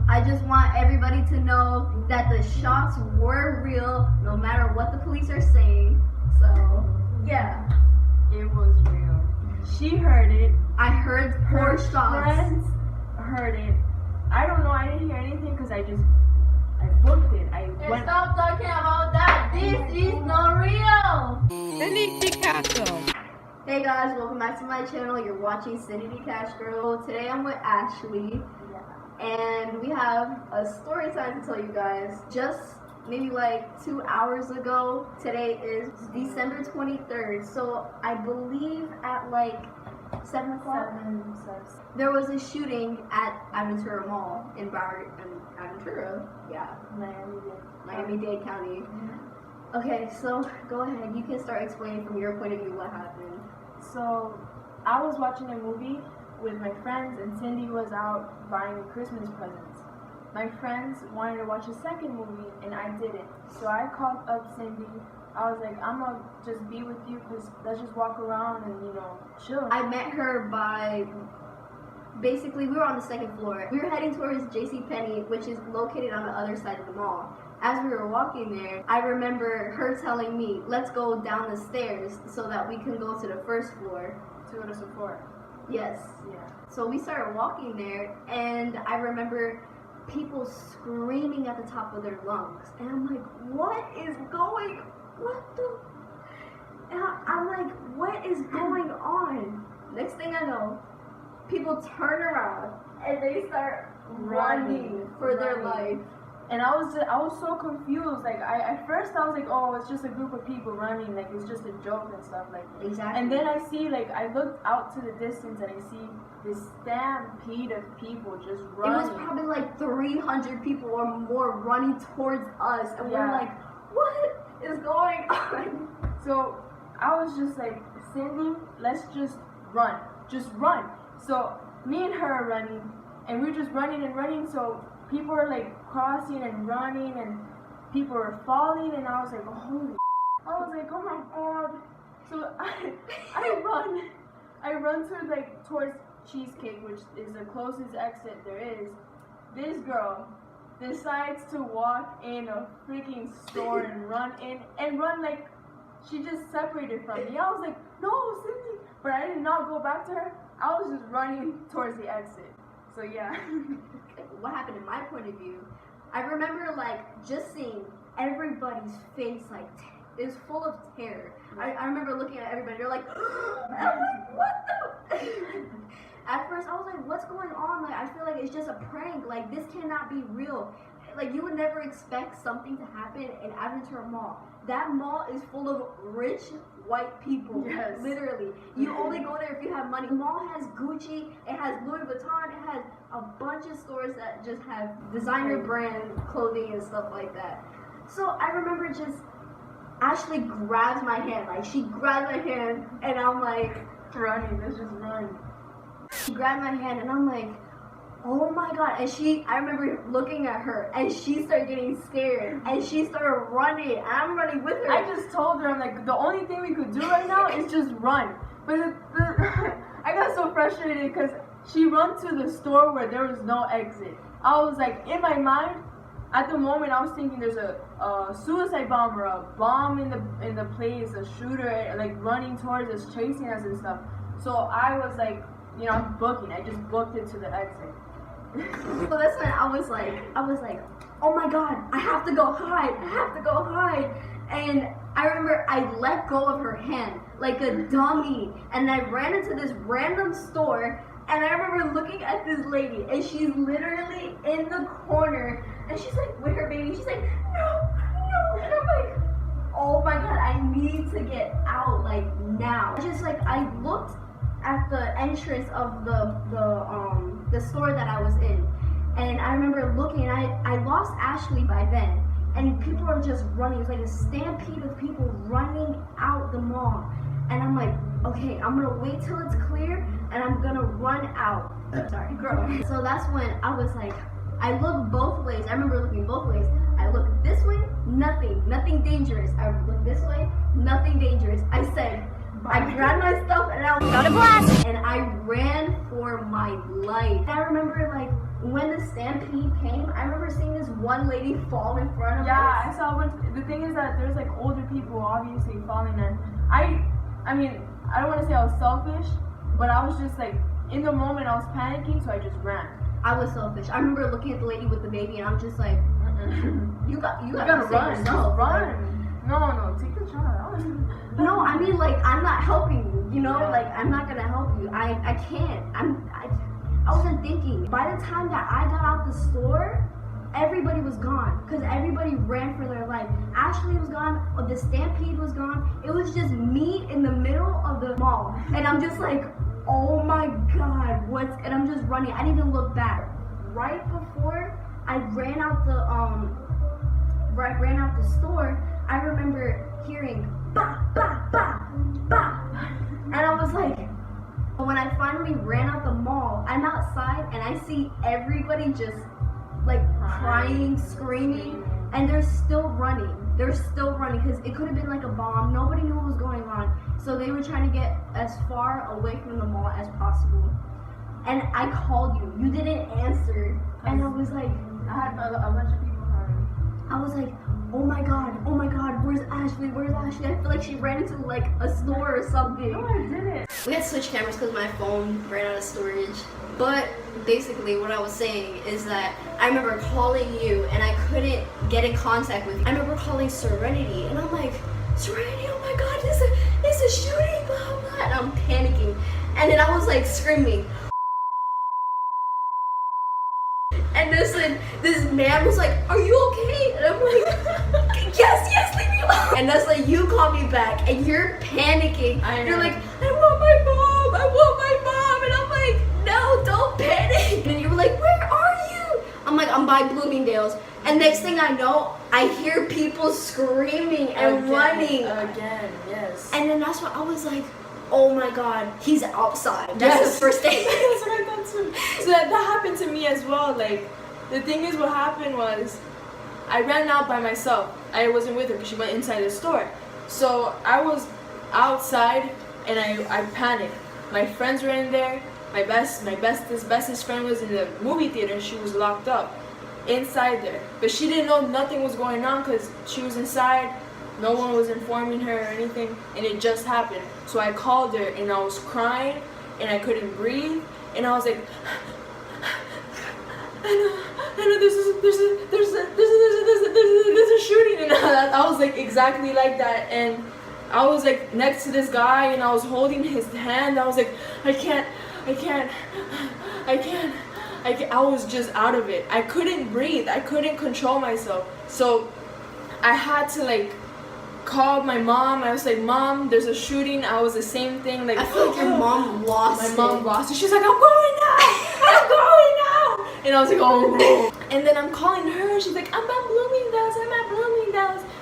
I just want everybody to know that the shots were real, no matter what the police are saying. So, yeah. It was real. She heard it. I heard Her 4 shots. friends heard it. I don't know. I didn't hear anything because I booked it. Stop talking about that. This is not real. Hey guys, welcome back to my channel. You're watching Cindy Cash Girl. Today I'm with Ashley. And we have a story time to tell you guys. Just maybe like 2 hours ago, today is December 23rd. So I believe at like 7 o'clock, there was a shooting at Aventura Mall in Aventura. Yeah, Miami-Dade County. Okay, so go ahead. You can start explaining from your point of view what happened. So I was watching a movie with my friends, and Cindy was out buying Christmas presents. My friends wanted to watch a second movie, and I didn't. So I called up Cindy. I was like, I'm gonna just be with you, because let's just walk around and, chill. I met her by, basically, we were on the second floor. We were heading towards JCPenney, which is located on the other side of the mall. As we were walking there, I remember her telling me, let's go down the stairs so that we can go to the first floor. To go to Sephora. Yes. Yeah. So we started walking there, and I remember people screaming at the top of their lungs. And I'm like, I'm like, what is going on? Next thing I know, people turn around and they start running for their life. And I was so confused. Like at first I was like, oh, it's just a group of people running, like it's just a joke and stuff, like. Exactly. And then I see, like, I looked out to the distance and I see this stampede of people just running. It was probably like 300 people or more running towards us, and we're like, what is going on? So I was just like, Cindy, let's just run. So me and her are running, and we're just running and running. So people are like crossing and running, and people are falling, and I was like, oh my god. So I run towards Cheesecake, which is the closest exit there is. This girl decides to walk in a freaking store and run like she just separated from me. I was like, no, Cindy, but I did not go back to her. I was just running towards the exit. So yeah. What happened in my point of view, I remember like just seeing everybody's face like is full of terror. I remember looking at everybody, they're like, I'm like, what the? At first I was like, what's going on? Like, I feel like it's just a prank. Like, this cannot be real. Like, you would never expect something to happen in Aventura Mall. That mall is full of rich white people. Yes. Literally. You only go there if you have money. The mall has Gucci, it has Louis Vuitton, it has a bunch of stores that just have designer brand clothing and stuff like that. So I remember just Ashley grabs my hand. Like, she grabs my hand, and I'm like, running, let's just run. She grabbed my hand, and I'm like, oh my god. And I remember looking at her, and she started getting scared, and she started running, and I'm running with her. I just told her, I'm like, the only thing we could do right now is just run. But I got so frustrated because she ran to the store where there was no exit. I was like, in my mind, at the moment, I was thinking there's a suicide bomber, a bomb in the place, a shooter like running towards us, chasing us and stuff. So I was like, I'm booking. I just booked it to the exit. So that's when I was like, oh my god, I have to go hide. And I remember I let go of her hand like a dummy, and I ran into this random store, and I remember looking at this lady, and she's literally in the corner, and she's like with her baby, she's like, no, and I'm like, oh my god, I need to get out like now. Just like, I looked at the entrance of the store that I was in, and I remember looking, and I lost Ashley by then, and people are just running. It's like a stampede of people running out the mall, and I'm like, okay, I'm gonna wait till it's clear, and I'm gonna run out. Sorry, girl. So that's when I was like, I looked both ways. I remember looking both ways. I looked this way, nothing dangerous. I looked this way, nothing dangerous. I said, I grabbed my stuff and I got a blast, and I ran for my life. I remember like when the stampede came, I remember seeing this one lady fall in front of us. Yeah, I saw a bunch. The thing is that there's like older people obviously falling, and I mean, I don't want to say I was selfish, but I was just like in the moment I was panicking, so I just ran. I was selfish. I remember looking at the lady with the baby, and I'm just like, you gotta run. yourself. Run. No, take the child. No, I mean like I'm not helping you. You know, like I'm not gonna help you. I can't. I wasn't thinking. By the time that I got out the store, everybody was gone because everybody ran for their life. Ashley was gone. The stampede was gone. It was just me in the middle of the mall, and I'm just like, oh my god, and I'm just running. I didn't even look back. Right before I ran out the store, I remember hearing ba ba ba ba, and I was like, when I finally ran out the mall, I'm outside and I see everybody just like crying, screaming, and they're still running. They're still running because it could have been like a bomb. Nobody knew what was going on, so they were trying to get as far away from the mall as possible. And I called you. You didn't answer, and I was like, I had a bunch of people calling. I was like, oh my god, where's Ashley? I feel like she ran into like a store or something. No, I didn't. We had to switch cameras because my phone ran out of storage. But basically what I was saying is that I remember calling you and I couldn't get in contact with you. I remember calling Serenity and I'm like, Serenity, oh my god, it's a shooting, blah blah, and I'm panicking. And then I was like screaming. And this man was like, are you okay? And I'm like, yes, leave me alone. And that's like, you call me back and you're panicking. You're like, I want my mom. And I'm like, no, don't panic. And you were like, where are you? I'm like, I'm by Bloomingdale's. And next thing I know, I hear people screaming and running. Again, yes. And then that's when I was like, oh my god, he's outside. That's the first thing. That's what I thought too. So that happened to me as well. Like, the thing is, what happened was, I ran out by myself. I wasn't with her because she went inside the store. So I was outside and I panicked. My friends were in there. My bestest friend was in the movie theater and she was locked up inside there. But she didn't know nothing was going on because she was inside. No one was informing her or anything, and it just happened. So I called her and I was crying and I couldn't breathe and I was like, I know there's a shooting, and I was like exactly like that, and I was like next to this guy and I was holding his hand. I was like, I was just out of it. I couldn't breathe. I couldn't control myself. So I had to like call my mom. I was like, Mom, there's a shooting. I was the same thing. Like, I feel like your mom lost it. My mom lost it. She's like, I'm going now. And I was like, oh. And then I'm calling her. She's like, I'm at Bloomingdale's.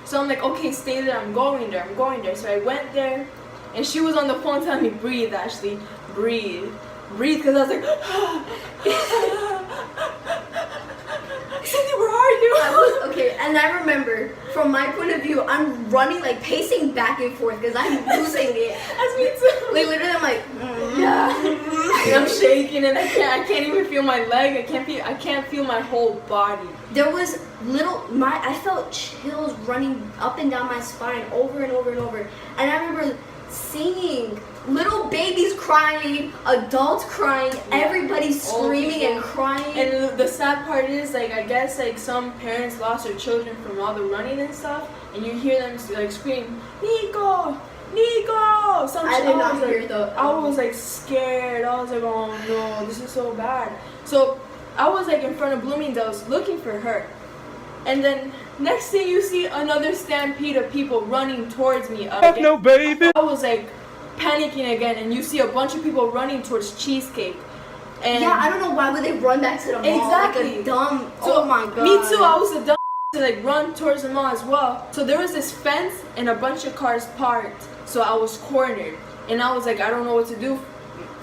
So I'm like, okay, stay there. I'm going there. So I went there, and she was on the phone telling me, breathe, Ashley, breathe, because I was like, Cindy, where are you? Okay, and I remember, from my point of view, I'm running, like pacing back and forth because I'm losing it. That's me too. Like literally, I'm like, yeah. And I'm shaking, and I can't even feel my leg. I can't feel my whole body. There was I felt chills running up and down my spine over and over and over. And I remember seeing little babies crying, adults crying, everybody screaming and crying. And the sad part is, like, I guess like some parents lost their children from all the running and stuff, and you hear them like scream, Nico! I did not hear the. I was like scared. I was like, oh no, this is so bad. So I was like in front of Bloomingdale's looking for her, and then next thing you see another stampede of people running towards me. No, baby. I was like panicking again, and you see a bunch of people running towards Cheesecake. And yeah, I don't know why would they run back to the mall. Exactly. Like a dumb. So, oh my god. Me too. I was a dumb to like run towards the mall as well. So there was this fence and a bunch of cars parked. So I was cornered, and I was like, I don't know what to do.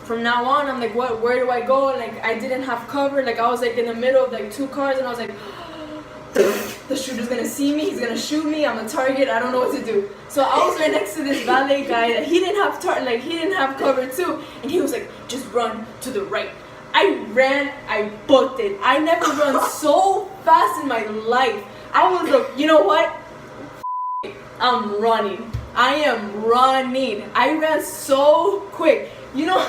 From now on, I'm like, where do I go? Like, I didn't have cover. Like, I was like in the middle of like two cars, and I was like, the shooter's gonna see me, he's gonna shoot me, I'm a target, I don't know what to do. So I was right next to this valet guy that he didn't have cover too, and he was like, just run to the right. I ran, I booked it. I never run so fast in my life. I was like, you know what? I'm running. I am running. I ran so quick. You know,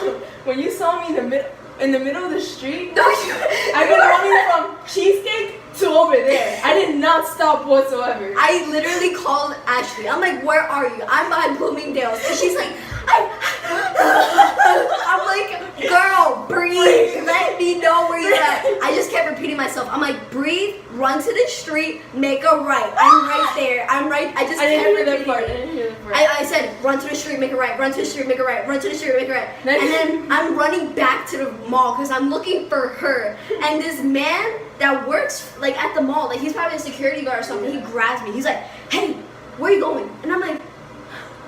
when you saw me in the middle of the street, I've been running from Cheesecake to over there. I did not stop whatsoever. I literally called Ashley. I'm like, where are you? I'm by Bloomingdale's. And she's like, I'm like, girl, breathe. Let me know where you're at. I just kept repeating myself. I'm like, breathe, run to the street, make a right. I'm right there. I'm right. I didn't hear that part. I said, run to the street, make a right. Run to the street, make a right. Run to the street, make a right. And then I'm running back to the mall because I'm looking for her. And this man that works like at the mall, like he's probably a security guard or something, he grabs me. He's like, hey, where are you going? And I'm like,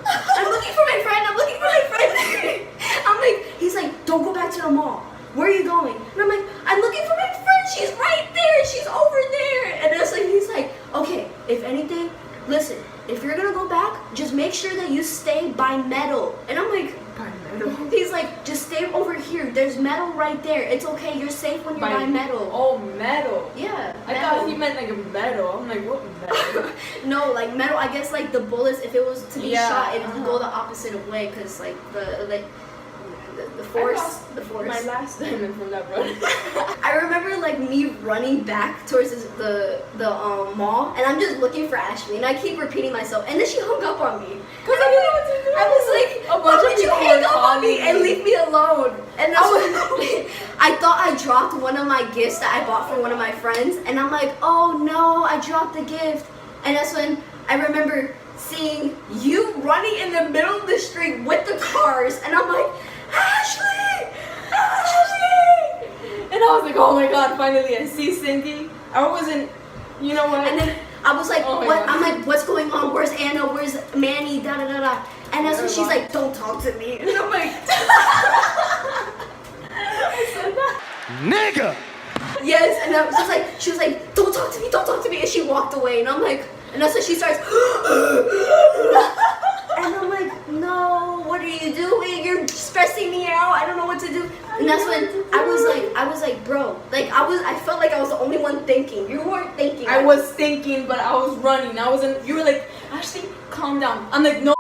I'm looking for my friend. I'm looking for my friend. I'm like, he's like, don't go back to the mall. Where are you going? And I'm like, I'm looking for my friend. She's right there. She's over there. And that's like, he's like, okay, if anything, listen, if you're gonna go back, just make sure that you stay by metal. And I'm like, by metal? He's like, just stay over here. There's metal right there. It's okay. You're safe when you're by metal. Oh, metal. Yeah. I thought he meant like a metal. I'm like, what metal? No, like metal. I guess like the bullets, if it was to be shot, it would go the opposite way because like the force. My last diamond from that run. I remember like me running back towards the mall, and I'm just looking for Ashley, and I keep repeating myself, and then she hung up on me. Cause I didn't know what to do. I was like, why would you hang up on me and leave me alone? And that's when I thought I dropped one of my gifts that I bought for one of my friends, and I'm like, oh no, I dropped the gift. And that's when I remember seeing you running in the middle of the street with the cars, and I'm like, Ashley! Ashley! And I was like, oh my god, finally I see Cindy. I wasn't, you know what? And then I was like, what? I'm like, what's going on? Where's Anna? Where's Manny? Da da da da. And that's when she's like, don't talk to me. And I'm like, I said that. Nigga! Yes, and I was just like, she was like, don't talk to me, don't talk to me. And she walked away, and I'm like, and that's when she starts, and I'm like, no, what are you doing? You're stressing me out. I don't know what to do. And that's when I was like, bro, like I felt like I was the only one thinking. You weren't thinking. I was thinking, but I was running. You were like, Ashley, calm down. I'm like, no,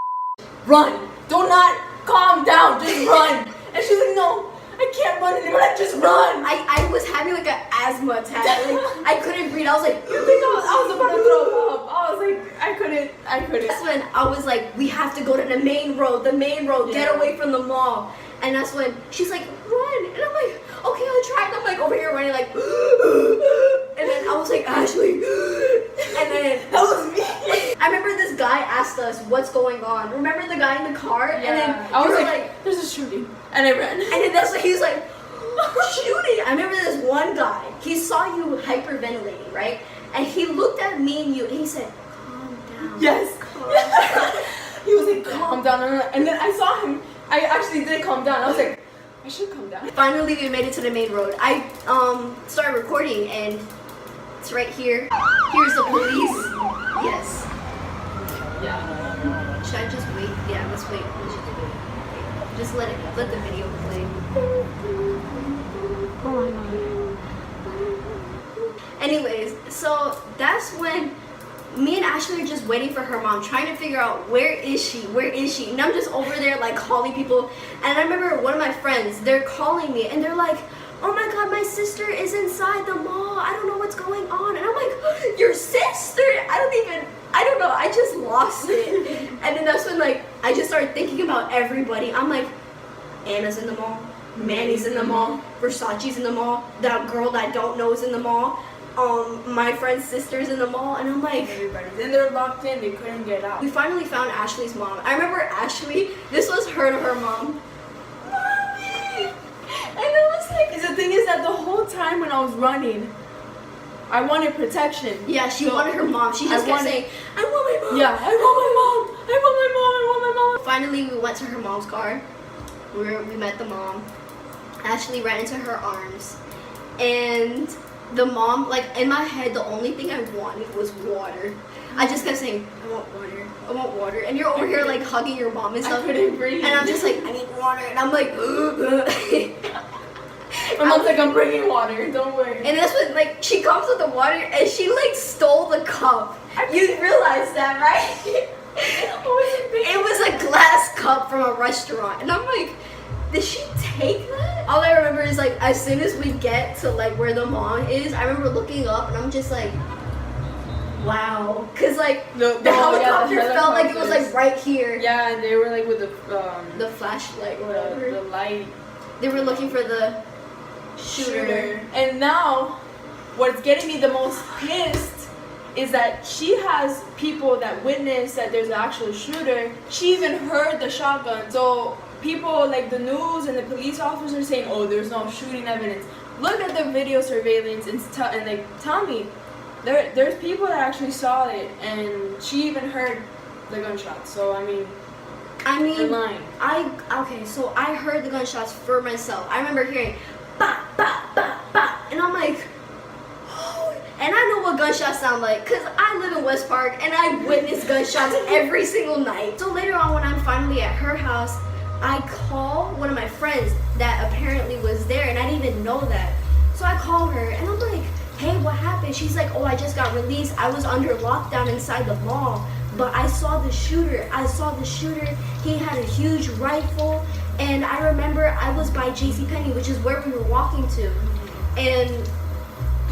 run. Do not calm down. Just run. And she's like, no, I can't run anymore. I just run. I was having like an asthma attack. Like, I couldn't breathe. I was like, you think I was about to throw up. I was like, I couldn't. That's when I was like, we have to go to the main road, get away from the mall. And that's when she's like, run. And I'm like, okay, I'll try. And I'm like over here running like, and then I was like, Ashley. And then that was me. I remember this guy asked us what's going on. Remember the guy in the car? Yeah. And then I was like, there's a shooting. And I ran. And then that's when he was like, shooting. I remember this one guy, he saw you hyperventilating, right? And he looked at me and you and he said, calm down. Yes. Calm down. He was like, calm down. And then I saw him. I actually did calm down. I was like, I should calm down. Finally, we made it to the main road. I started recording and it's right here. Here's the police. Yes. Yeah. Should I just wait? Yeah, let's wait. Just let the video play. Oh my god. Anyways, so that's when me and Ashley are just waiting for her mom, trying to figure out where is she? And I'm just over there like calling people. And I remember one of my friends, they're calling me and they're like, oh my god, my sister is inside the mall. I don't know what's going on. And I'm like, your sister? I don't know. I just lost it. And then that's when like I just started thinking about everybody. I'm like, Anna's in the mall, Manny's in the mall, Versace's in the mall, that girl that I don't know is in the mall. My friend's sister's in the mall, and I'm like, everybody's in there locked in, they couldn't get out. We finally found Ashley's mom. I remember Ashley, this was her mom. Mommy! And it was like, the thing is that the whole time when I was running, I wanted protection. Yeah, she wanted her mom. She just kept saying, I want my mom. Yeah, I want my mom. I want my mom. I want my mom. Finally, we went to her mom's car. We met the mom. Ashley ran into her arms, and the mom, like in my head, the only thing I wanted was water. I just kept saying, I want water, I want water. And you're over here like hugging your mom and stuff. I couldn't breathe. And I'm just like, I need water. And I'm like, my mom's like, I'm bringing water, don't worry. And that's when like she comes with the water and she like stole the cup. You realize that, right? It was a glass cup from a restaurant. And I'm like, did she take that? All I remember is like as soon as we get to like where the mall is, I remember looking up and I'm just like, wow. Cause like the helicopter felt like it was like right here. Yeah, and they were like with the flashlight or whatever. The light. They were looking for the shooter. And now, what's getting me the most pissed is that she has people that witness that there's an actual shooter. She even heard the shotgun. So people like the news and the police officers are saying, oh, there's no shooting evidence. Look at the video surveillance and like tell me. There's people that actually saw it, and she even heard the gunshots. So I mean, they're lying. Okay, so I heard the gunshots for myself. I remember hearing, ba ba ba ba, and I'm like, oh. And I know what gunshots sound like, cause I live in West Park and I witness gunshots every single night. So later on, when I'm finally at her house, I call one of my friends that apparently was there, and I didn't even know that. So I call her, and I'm like, hey, what happened? She's like, oh, I just got released. I was under lockdown inside the mall, but I saw the shooter. He had a huge rifle, and I remember I was by JCPenney, which is where we were walking to, and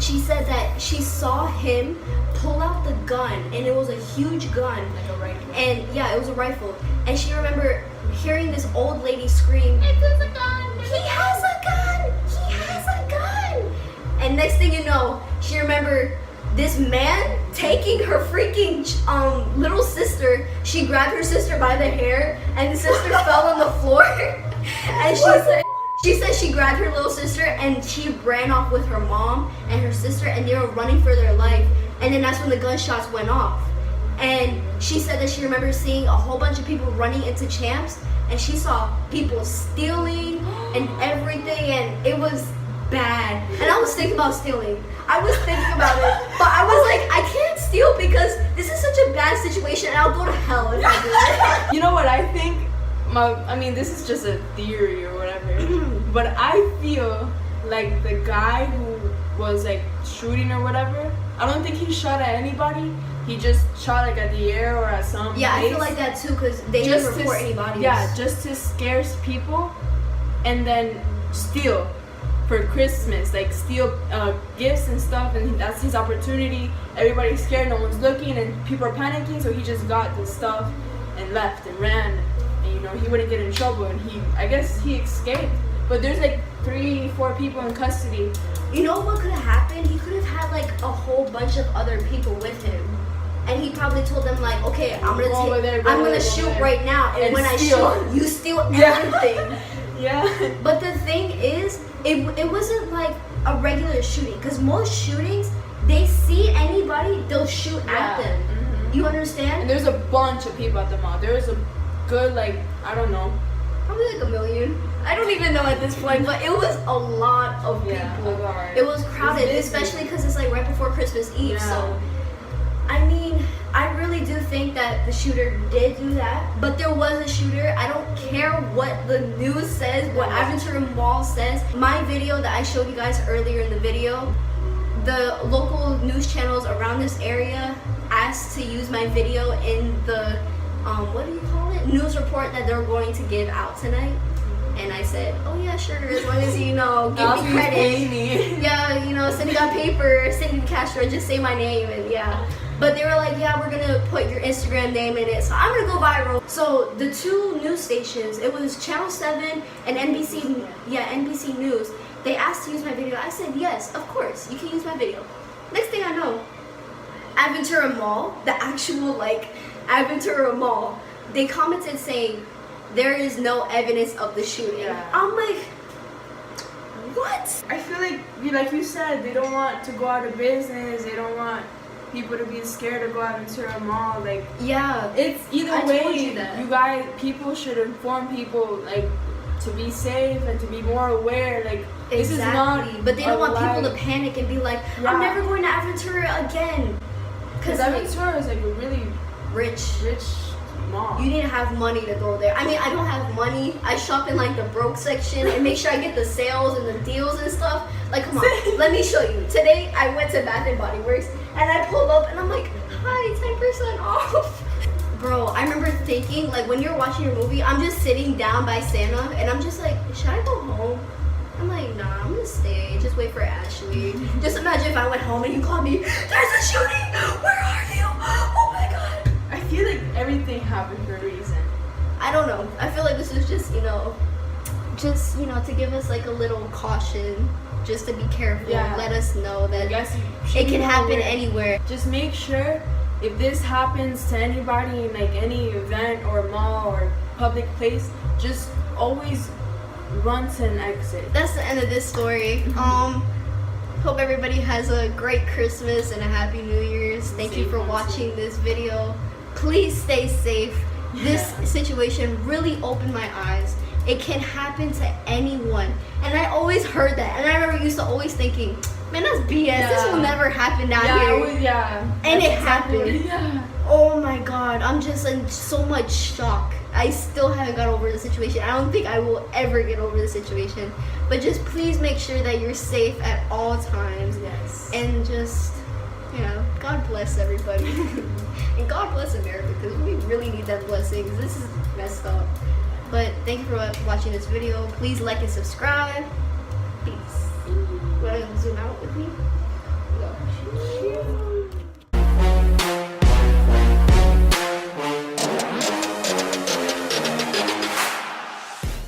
she said that she saw him pull out the gun, and it was a huge gun. Like a rifle. And yeah, it was a rifle. And she remembered hearing this old lady scream, "It's a gun! He has a gun! He has a gun!" And next thing you know, she remembered this man taking her freaking little sister. She grabbed her sister by the hair, and the sister fell on the floor. And she said she grabbed her little sister and she ran off with her mom and her sister, and they were running for their life. And then that's when the gunshots went off. And she said that she remembers seeing a whole bunch of people running into Champs, and she saw people stealing and everything, and it was bad. And I was thinking about stealing. I was thinking about it, but I was like, I can't steal because this is such a bad situation, and I'll go to hell if I do it. You know what I think? I mean, this is just a theory or whatever, but I feel like the guy who was like shooting or whatever, I don't think he shot at anybody. He just shot like at the air or at some place. I feel like that too, because they didn't report any bodies. Yeah, just to scare people and then steal for Christmas, like steal gifts and stuff, and that's his opportunity. Everybody's scared, no one's looking, and people are panicking, so he just got the stuff and left and ran, and you know, he wouldn't get in trouble, and I guess he escaped. But there's like 3-4 people in custody. You know what could have happened? He could have had like a whole bunch of other people with him, and he probably told them like, okay, I'm gonna shoot right now, and when steal. I shoot, you steal everything. Yeah. But the thing is, it wasn't like a regular shooting, because most shootings, they see anybody, they'll shoot at them. Mm-hmm. You understand? And there's a bunch of people at the mall. There's a good, like, I don't know, probably like 1 million. I don't even know at this point, but it was a lot of people. It was crowded, especially because it's like right before Christmas Eve. Yeah. So, I mean, I really do think that the shooter did do that, but there was a shooter. I don't care what the news says, what Aventura Mall says. My video that I showed you guys earlier in the video, the local news channels around this area asked to use my video in the what do you call it? News report that they're going to give out tonight. And I said, oh yeah, sure, as long as you know, give me credit. Yeah, you know, send me that paper, send me the cash, or just say my name, and yeah. But they were like, yeah, we're gonna put your Instagram name in it, so I'm gonna go viral. So the two news stations, it was Channel 7 and NBC, NBC News. They asked to use my video. I said, yes, of course, you can use my video. Next thing I know, Aventura Mall, the actual like Aventura Mall, they commented saying, there is no evidence of the shooting. Yeah. I'm like, what? I feel like you said, they don't want to go out of business. They don't want people to be scared to go out into a mall. Like, yeah, it's either I way. told you that. You guys, people should inform people. Like, to be safe and to be more aware. Like this is not. But they don't want people to life. panic and be like, Yeah. I'm never going to Aventura again. Because like, Aventura is like a really rich mall. You need to have money to go there. I mean, I don't have money. I shop in like the broke section and make sure I get the sales and the deals and stuff. Like, come on, let me show you. Today I went to Bath and Body Works and I pulled up and I'm like, hi, 10% off. Bro, I remember thinking, like, when you're watching your movie, I'm just sitting down by Santa and I'm just like, should I go home? I'm like, nah, I'm gonna stay. Just wait for Ashley. Just imagine if I went home and you called me, there's a shooting! Where are you? Oh my god! I feel like everything happened for a reason. I don't know. I feel like this is just, to give us like a little caution, just to be careful. Yeah. Let us know I that guess it can happen anywhere. Just make sure if this happens to anybody in like any event or mall or public place, just always run to an exit. That's the end of this story. Hope everybody has a great Christmas and a happy New Year's. Thank you for watching this video. Please stay safe. This situation really opened my eyes. It can happen to anyone. And I always heard that. And I remember used to always thinking, man, that's BS. This will never happen down here. And it happened. Yeah. Oh my god. I'm just in so much shock. I still haven't got over the situation. I don't think I will ever get over the situation. But just please make sure that you're safe at all times. Yes. And just, God bless everybody. And God bless America, because we really need that blessings. This is messed up. But thank you for watching this video. Please like and subscribe. Peace. You want to zoom out with me?